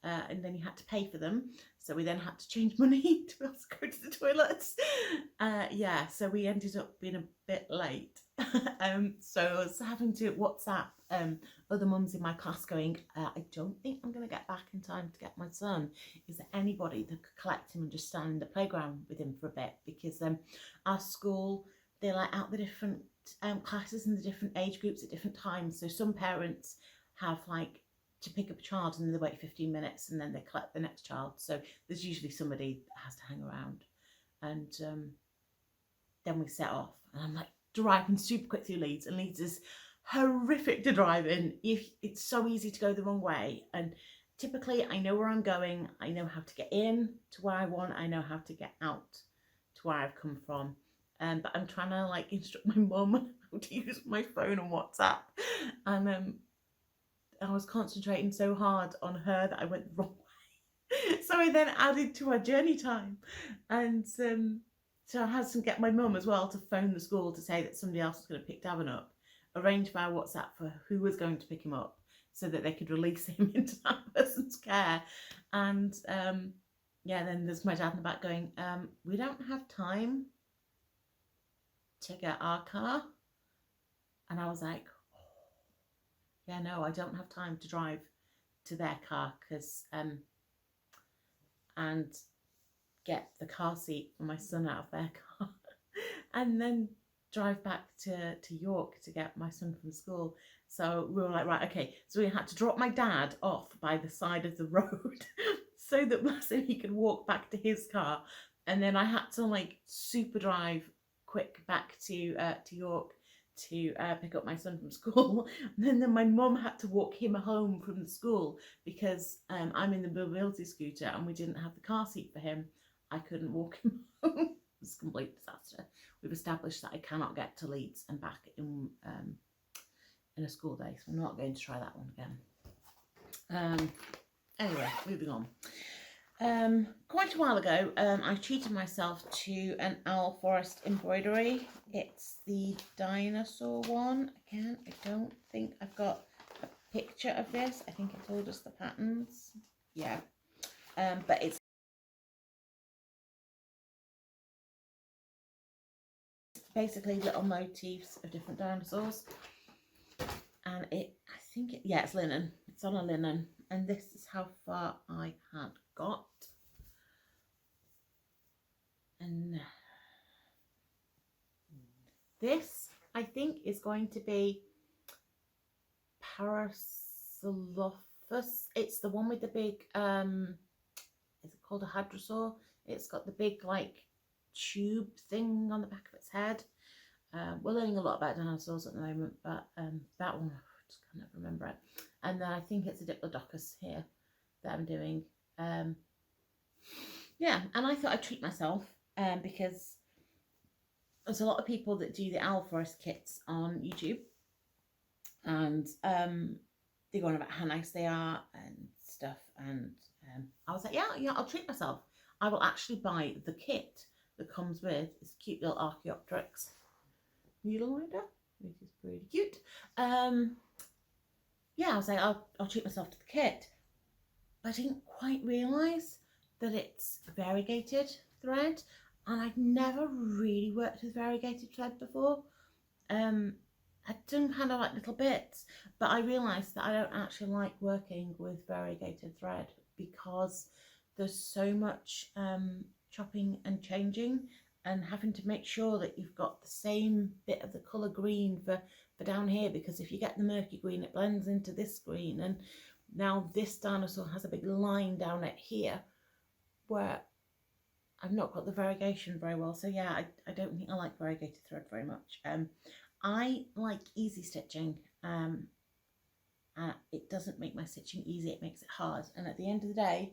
And then you had to pay for them. So we then had to change money to be able to go to the toilets. Yeah, so we ended up being a bit late. So I was having to WhatsApp other mums in my class going, I don't think I'm going to get back in time to get my son. Is there anybody that could collect him and just stand in the playground with him for a bit? Because our school, they like out the different classes and the different age groups at different times. So some parents have like to pick up a child and then they wait 15 minutes and then they collect the next child. So there's usually somebody that has to hang around. And then we set off, and I'm like driving super quick through Leeds, and Leeds is horrific to drive in. It's so easy to go the wrong way, and typically I know where I'm going, I know how to get in to where I want, I know how to get out to where I've come from. But I'm trying to like instruct my mum how to use my phone and WhatsApp, and I was concentrating so hard on her that I went the wrong way. So I then added to our journey time, and so I had to get my mum as well to phone the school to say that somebody else was going to pick Davin up, arrange via WhatsApp for who was going to pick him up so that they could release him into that person's care. And yeah, then there's my dad in the back going, we don't have time to get our car. And I was like, yeah, no, I don't have time to drive to their car because and get the car seat for my son out of their car and then drive back to York to get my son from school. So we were like, right, okay. So we had to drop my dad off by the side of the road so that bless him, he could walk back to his car. And then I had to like super drive quick back to York to pick up my son from school. And then my mum had to walk him home from the school because I'm in the mobility scooter and we didn't have the car seat for him. I couldn't walk him home. It was a complete disaster. We've established that I cannot get to Leeds and back in a school day, so I'm not going to try that one again. Anyway, moving on. Quite a while ago, I treated myself to an Owl Forest embroidery. It's the dinosaur one. Again, I don't think I've got a picture of this. I think I told us the patterns. Yeah. But it's basically little motifs of different dinosaurs. And yeah, it's linen. It's on a linen. And this is how far I had got. And this, I think, is going to be Parasaurolophus. It's the one with the big, is it called a hadrosaur? It's got the big, like, tube thing on the back of its head. We're learning a lot about dinosaurs at the moment, but that one, I just can't remember it. And then I think it's a Diplodocus here that I'm doing. Yeah, and I thought I'd treat myself because there's a lot of people that do the Owl Forest kits on YouTube, and they go on about how nice they are and stuff. And I was like, yeah, I'll treat myself. I will actually buy the kit that comes with this cute little Archaeopteryx needle winder. which is pretty cute. Yeah, I was like, I'll treat myself to the kit. But I didn't quite realise that it's variegated thread, and I'd never really worked with variegated thread before. I'd done kind of like little bits, but I realised that I don't actually like working with variegated thread because there's so much chopping and changing and having to make sure that you've got the same bit of the colour green for down here, because if you get the murky green it blends into this green, and now this dinosaur has a big line down it here where I've not got the variegation very well. So yeah, I don't think I like variegated thread very much. I like easy stitching. It doesn't make my stitching easy, it makes it hard. And at the end of the day,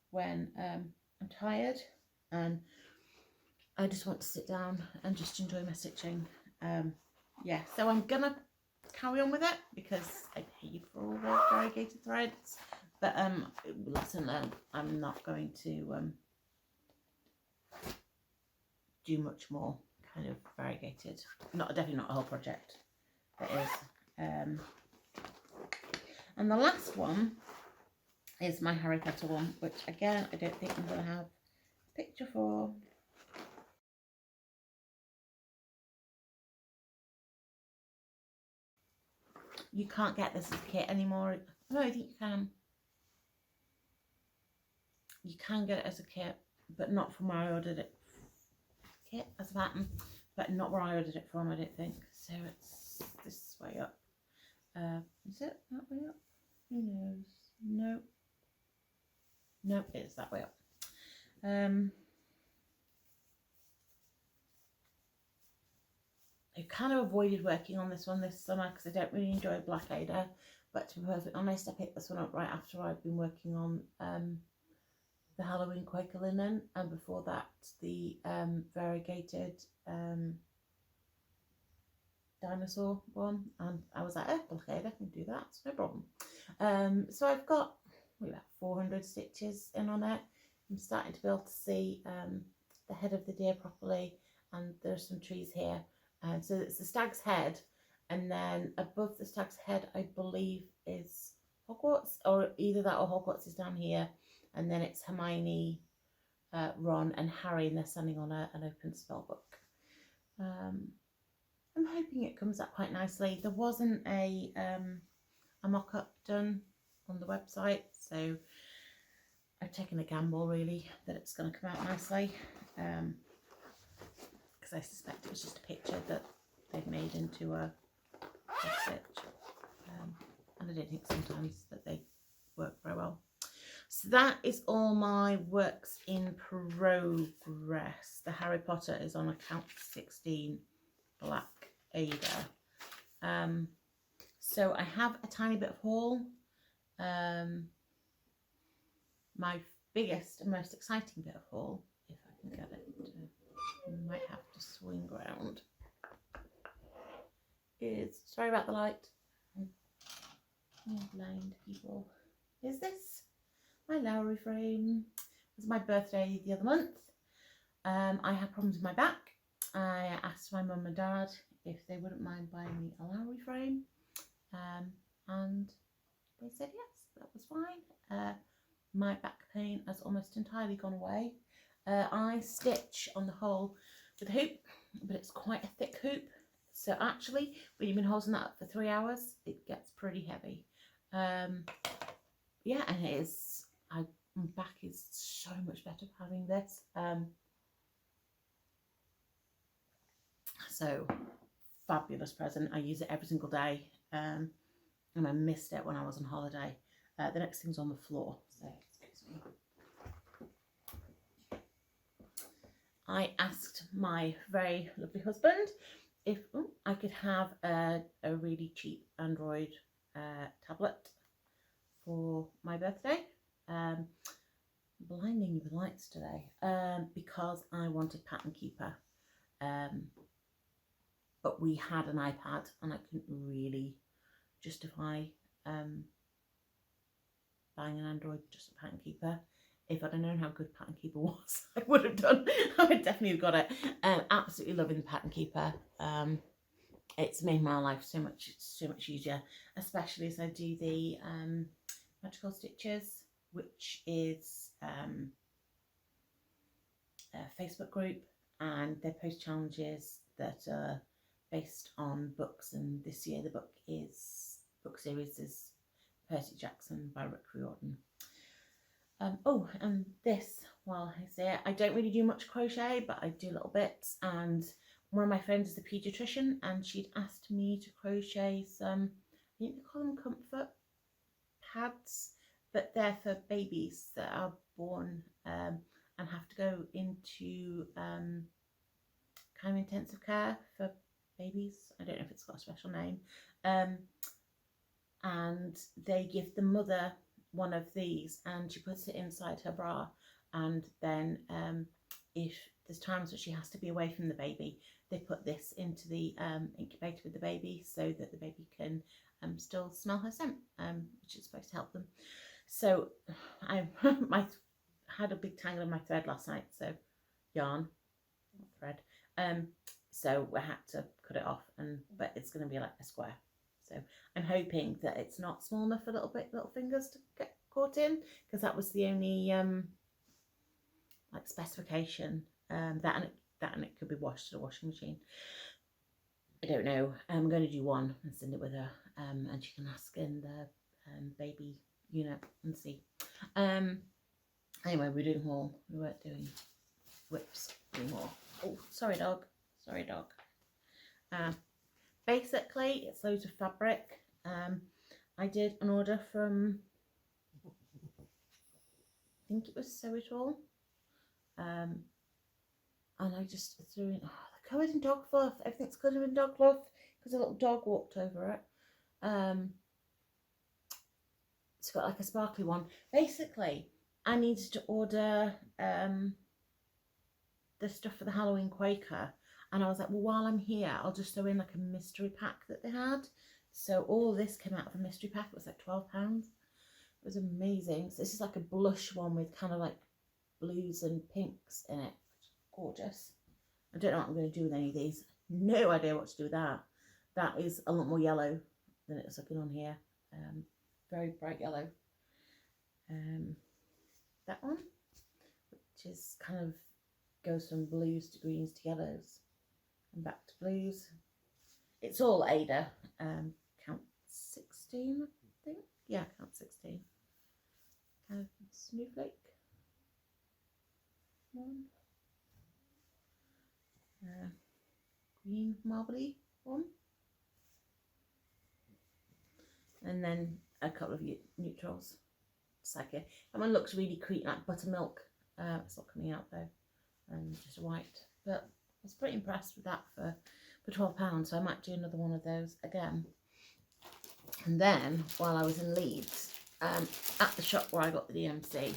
when I'm tired and I just want to sit down and just enjoy my stitching, yeah, so I'm gonna carry on with it because I paid for all the variegated threads, but lesson learned, I'm not going to do much more kind of variegated. Definitely not a whole project. It is. And the last one is my Harry Potter one, which again I don't think I'm going to have a picture for. You can't get this as a kit anymore. No, I think you can. You can get it as a kit, but not from where I ordered it. Kit as a pattern, but not where I ordered it from, I don't think. So it's this way up. Is it that way up? Who knows? No. Nope, it's that way up. I kind of avoided working on this one this summer because I don't really enjoy Black Ada, but to be perfectly honest, I picked this one up right after I'd been working on the Halloween Quaker linen, and before that the variegated dinosaur one, and I was like, Black Ada, I can do that, it's no problem. So I've got about 400 stitches in on it. I'm starting to be able to see the head of the deer properly, and there's some trees here. So it's the stag's head, and then above the stag's head I believe is Hogwarts, or either that or Hogwarts is down here, and then it's Hermione, Ron and Harry, and they're standing on an open spell book. I'm hoping it comes out quite nicely. There wasn't a mock-up done on the website, so I've taken a gamble really that it's going to come out nicely, because I suspect it was just a picture that they've made into a stitch, and I don't think sometimes that they work very well. So that is all my works in progress. The Harry Potter is on account 16, Black Ada. So I have a tiny bit of haul. My biggest and most exciting bit of haul, if I can get it, I might have to swing round, is, sorry about the light, blind people, is this my Lowry frame. It was my birthday the other month. I had problems with my back. I asked my mum and dad if they wouldn't mind buying me a Lowry frame, and they said yes, that was fine. My back pain has almost entirely gone away. I stitch on the hole with a hoop, but it's quite a thick hoop, so actually when you've been holding that up for 3 hours it gets pretty heavy. Yeah, and it is, my back is so much better for having this. So fabulous present. I use it every single day, and I missed it when I was on holiday. The next thing's on the floor, so excuse me. I asked my very lovely husband if I could have a really cheap Android tablet for my birthday. Blinding you with lights today, because I wanted Pattern Keeper, but we had an iPad and I couldn't really justify buying an Android just a Pattern Keeper. If I'd have known how good Pattern Keeper was, I would have done. I would definitely have got it. Absolutely loving the Pattern Keeper. it's made my life so much easier, especially as I do the magical stitches, which is a Facebook group, and they post challenges that are based on books, and this year the book series is Percy Jackson by Rick Riordan. Oh, and this, while I say it, I don't really do much crochet, but I do little bits, and one of my friends is a paediatrician, and she'd asked me to crochet some, I think they call them comfort pads, but they're for babies that are born and have to go into kind of intensive care for babies. I don't know if it's got a special name. And they give the mother one of these, and she puts it inside her bra, and then if there's times that she has to be away from the baby, they put this into the incubator with the baby so that the baby can still smell her scent, which is supposed to help them. So I had a big tangle in my thread last night, so yarn, not thread. So I had to cut it off, but it's going to be like a square. So I'm hoping that it's not small enough for little fingers to get caught in, because that was the only like specification. That and it could be washed in a washing machine. I don't know. I'm going to do one and send it with her, and she can ask in the baby unit and see. Anyway, we're doing haul. We weren't doing WIPs anymore. Oh, sorry dog. Sorry dog. Basically, it's loads of fabric. I did an order from, I think it was Sew It All. And I just threw in, they're covered in dog fluff. Everything's covered in dog fluff because a little dog walked over it. It's got like a sparkly one. Basically, I needed to order the stuff for the Halloween Quaker. And I was like, well, while I'm here, I'll just throw in like a mystery pack that they had. So all this came out of a mystery pack. It was like £12. It was amazing. So this is like a blush one with kind of like blues and pinks in it. Gorgeous. I don't know what I'm going to do with any of these. No idea what to do with that. That is a lot more yellow than it's looking on here. Very bright yellow. That one, which is kind of goes from blues to greens to yellows. And back to blues. It's all Ada. Count 16, I think. Yeah, count 16. Kind of snowflake. One. Green marbly one. And then a couple of neutrals. It's like that one looks really creepy, like buttermilk. It's not coming out though. Just white. But I was pretty impressed with that for £12, so I might do another one of those again. And then, while I was in Leeds, at the shop where I got the DMC,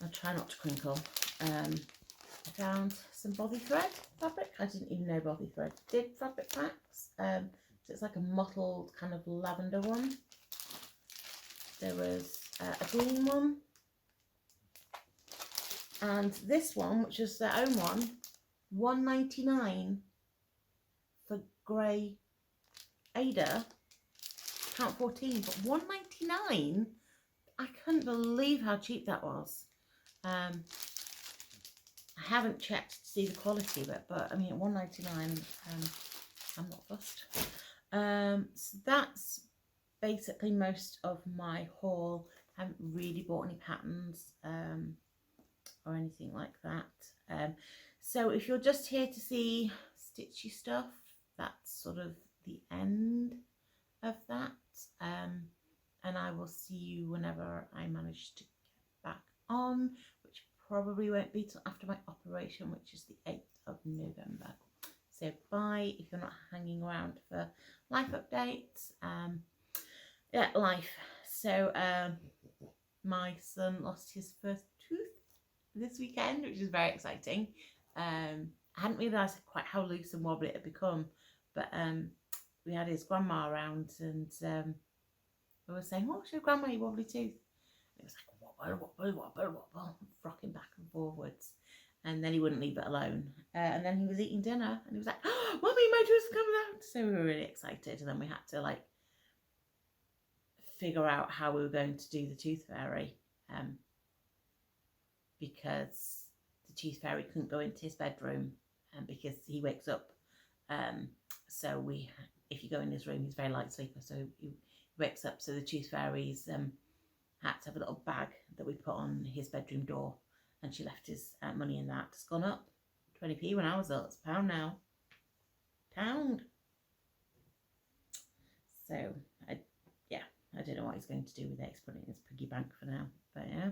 I'll try not to crinkle, I found some bobby thread fabric. I didn't even know bobby thread did fabric packs. So it's like a mottled kind of lavender one. There was a green one. And this one, which is their own one, £1.99 for grey Ada, count 14, but £1.99, I couldn't believe how cheap that was. I haven't checked to see the quality of it, but I mean at £1.99, I'm not fussed. So that's basically most of my haul. I haven't really bought any patterns or anything like that. So if you're just here to see stitchy stuff, that's sort of the end of that. And I will see you whenever I manage to get back on, which probably won't be till after my operation, which is the 8th of November. So bye if you're not hanging around for life updates. Yeah, life. So my son lost his first tooth this weekend, which is very exciting. I hadn't realised quite how loose and wobbly it had become, but we had his grandma around, and we were saying, "Oh, show grandma your wobbly tooth." It was like wobble, wobble, wobble, wobble, rocking back and forwards, and then he wouldn't leave it alone. And then he was eating dinner and he was like, oh, Mummy, my tooth's coming out. So we were really excited. And then we had to like figure out how we were going to do the tooth fairy, because the tooth fairy couldn't go into his bedroom because he wakes up. So if you go in his room, he's a very light sleeper, so he wakes up. So the tooth fairies had to have a little bag that we put on his bedroom door, and she left his money in that. It's gone up 20p when I was up. It's £1 now. £1. So I don't know what he's going to do with it. He's putting it in his piggy bank for now. But yeah.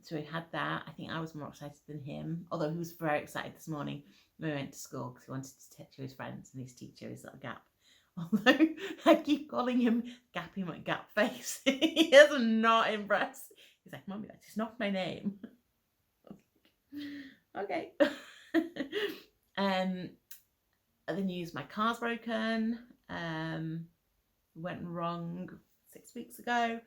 So we had that. I think I was more excited than him, although he was very excited this morning when we went to school because he wanted to teach his friends and his teacher, his little Gap. Although I keep calling him Gappy McGapface. He is not impressed. He's like, Mummy, that is not my name. Okay. The news, my car's broken. Went wrong 6 weeks ago.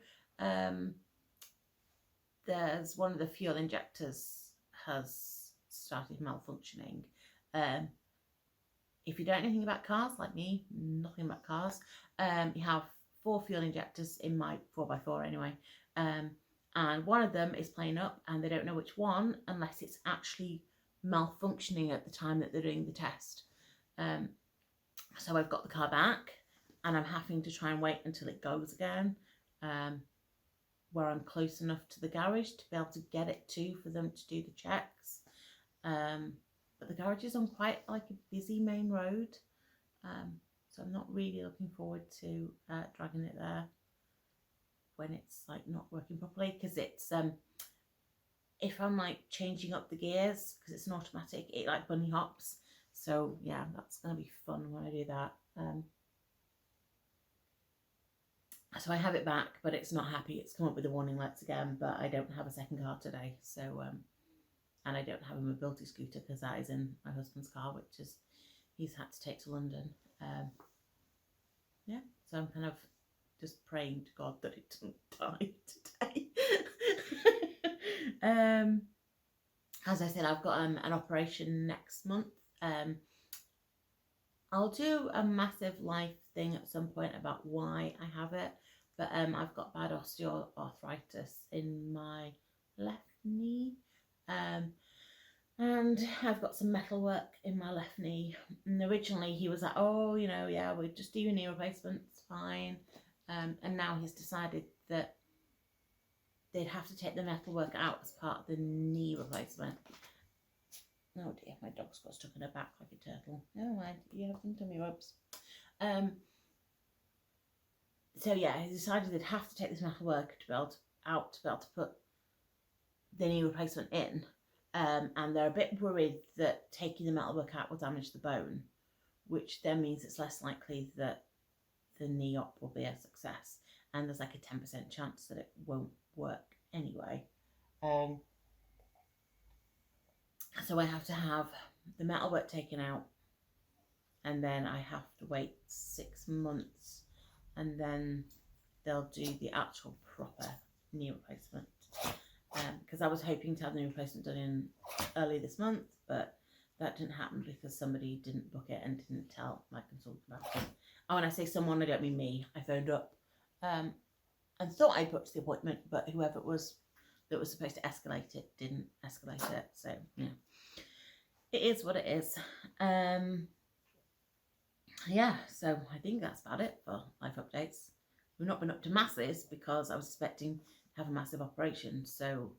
There's one of the fuel injectors has started malfunctioning. If you don't know anything about cars, like me, nothing about cars, you have 4 fuel injectors in my 4x4 anyway, and one of them is playing up and they don't know which one unless it's actually malfunctioning at the time that they're doing the test. So I've got the car back and I'm having to try and wait until it goes again, where I'm close enough to the garage to be able to get it to for them to do the checks. But the garage is on quite like a busy main road, so I'm not really looking forward to dragging it there when it's like not working properly, because it's if I'm like changing up the gears, because it's an automatic, it like bunny hops. So yeah, that's gonna be fun when I do that. So I have it back, but it's not happy. It's come up with the warning lights again, but I don't have a second car today. So, and I don't have a mobility scooter because that is in my husband's car, which is he's had to take to London. Yeah, so I'm kind of just praying to God that it doesn't die today. As I said, I've got an operation next month. I'll do a massive life thing at some point about why I have it, but I've got bad osteoarthritis in my left knee, and I've got some metal work in my left knee. And originally he was like, oh, you know, yeah, we'll just do your knee replacement, it's fine. And now he's decided that they'd have to take the metal work out as part of the knee replacement. Oh dear, my dog's got stuck in her back like a turtle. Never mind, you have some tummy rubs. So yeah, he decided they'd have to take this metal work to be able to put the knee replacement in. And they're a bit worried that taking the metalwork out will damage the bone, which then means it's less likely that the knee op will be a success. And there's like a 10% chance that it won't work anyway. So I have to have the metalwork taken out, and then I have to wait 6 months, and then they'll do the actual proper knee replacement. Because I was hoping to have the knee replacement done in early this month, but that didn't happen because somebody didn't book it and didn't tell my consultant about it. And when I say someone, I don't mean me. I phoned up and thought I booked the appointment, but whoever it was that was supposed to escalate it didn't escalate it. So yeah, it is what it is. Yeah, so I think that's about it for life updates. We've not been up to masses because I was expecting to have a massive operation, so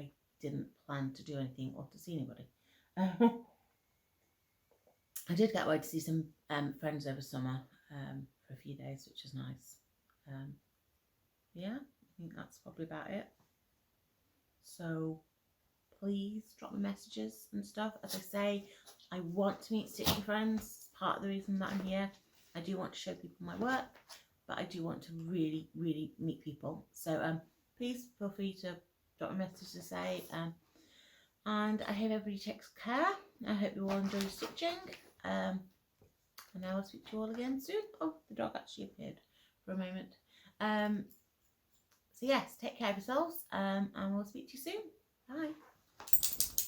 I didn't plan to do anything or to see anybody. I did get away to see some friends over summer for a few days, which is nice. Yeah, I think that's probably about it. So please drop me messages and stuff. As I say, I want to meet Stitchy friends. It's part of the reason that I'm here. I do want to show people my work, but I do want to really, really meet people. So please feel free to drop me a message to say. And I hope everybody takes care. I hope you all enjoy stitching. And I will speak to you all again soon. Oh, the dog actually appeared for a moment. So yes, take care of yourselves, and we'll speak to you soon. Bye.